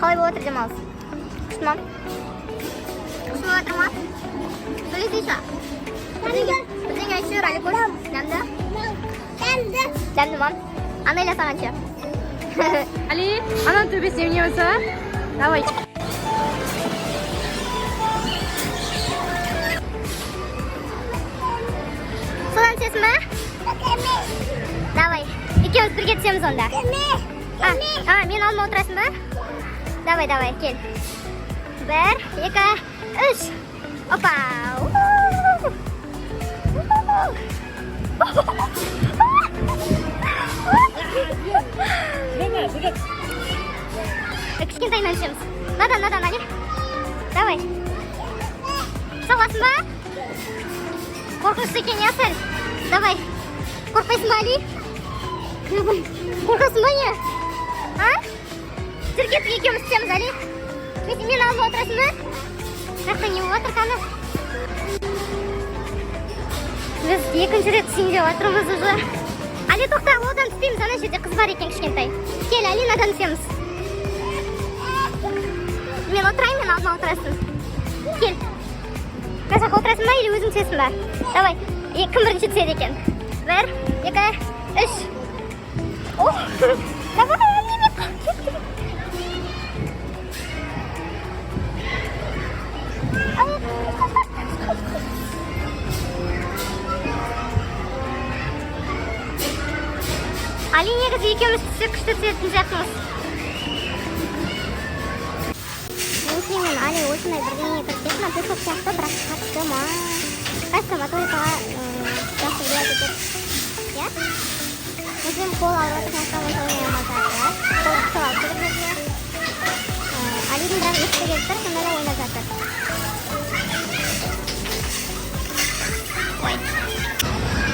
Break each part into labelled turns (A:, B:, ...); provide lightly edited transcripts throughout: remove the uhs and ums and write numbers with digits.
A: қалай болып отыр демалыс? Күшті ма? Күшті болып отыр ма? Сөйлесейші. Бірдеңе айтшы, Алик көш. Дәмді? Дәмді ма? Анайла сағаншы.
B: Али, ананың төбесіне не болса? Давай.
A: Содан түсесің ба? Давай. Екеуміз бірге түсеміз онда. Мен алдыма отырасың ба? Давай, кел. 1, 2, 3. Опа! Кішкентайынан түсеміз. Надан, Али. Давай. Саласың ба? Қорқынышты екен, ясыр. Давай. Қорқайсың ба, Али? Қорқасың ба, не? Жүр кеттік екеуміз түсеміз, Али. Мен алдыма отырасың ба? Жақта не болып отыр, қаны? Біз екінші рет түсейін деп отырмыз уже. Али, тоқта, одан түспейміз, ана жерде қыз бар екен кішкентай. Кел, Али, надан түсеміз. Мен отырайын, мен алдыма отырасың. Кел. Мына жаққа отырасың ба, или өзің түсесің ба? Давай, кім бірінші түседі екен? 1, 2, 3. Давай, Али, мен кеттім. Али, негізі екеуміз түссе күшті түсетін сияқтымыз. Мен Али осындай бірдеңе кірсек написок сияқты, бірақ қатты ма? Қатты моторикаға жақсы біледі деп. Я? Өзім қол алып отырсаңызға ойнай алмасады. Қол қысыл алып тұрып өзіне. Алидің бірақ ескі келіп тұр, сонда да ойнап жатыр. Ой.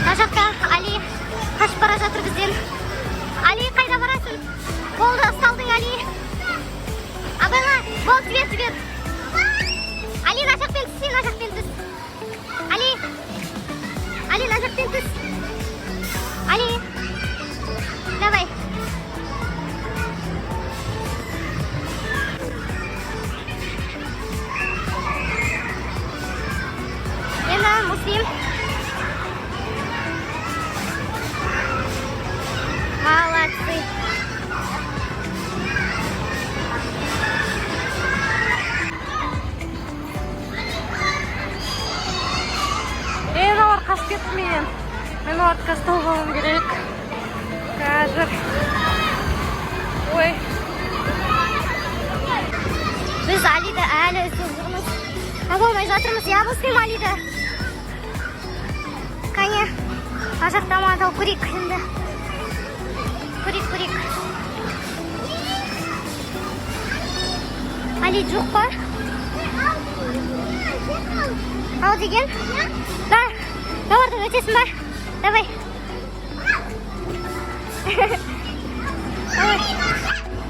A: Мына жақта Али қашып бара жатыр бізден. Али, қайда барасың? Қолды ұсталдың, Али. Абайла, бол, жібер. Али, мына жақпен түс, сен мына жақпен түс. Али, мына жақпен түс. Али, давай. Енді Муслим. Молодцы.
B: Қашып кеттім мен. Мен артқа ұсталғаным керек. Қазір. Ой.
A: Біз Алиді әлі іздеп жүрміз. Таба алмай жатырмыз. Я Муслим Алиді. Кәне, ажақта мадау көрейік енді. Көрейік. Али жоқ па? Ал деген? Да. Давардан өтесің ба? Давай.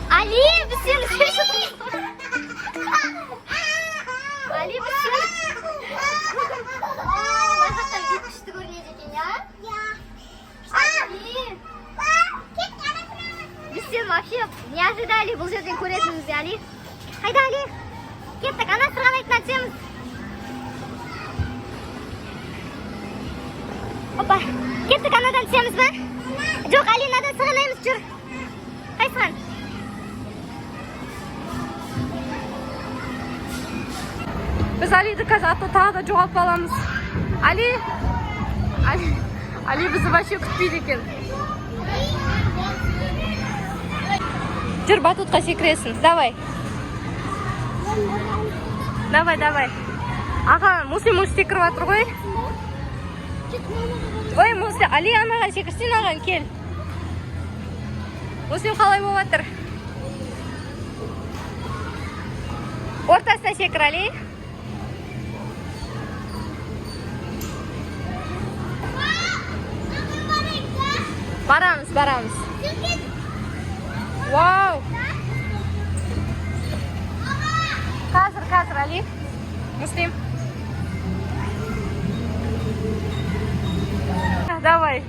A: Али, біз сені сөйлесіп Али, біз сені Лайфақтан бет күшті көрінеді екен, я? Али, біз сені вообще не ожидали бұл жерден көретінімізді, Али. Қайда, Али? Кеттік, ана сырғанайтын түсеміз. Опа, кеттік, анадан түсеміз ба? Жоқ, Али, надан сырғанаймыз, жүр. Қайсыған?
B: Біз Алиді қазір тағы да жоғалтып аламыз. Али бізді вообще күтпейді екен. Жүр, батутқа секіресің. Давай. Аға, Муслим секіріп жатыр ғой. Ой, Муслим, Али анаға секірсен, аған, кел. Муслим қалай болып жатыр? Ортасына секір, Али. Барамыз. Вау! Қазір, Али. Муслим. Давай.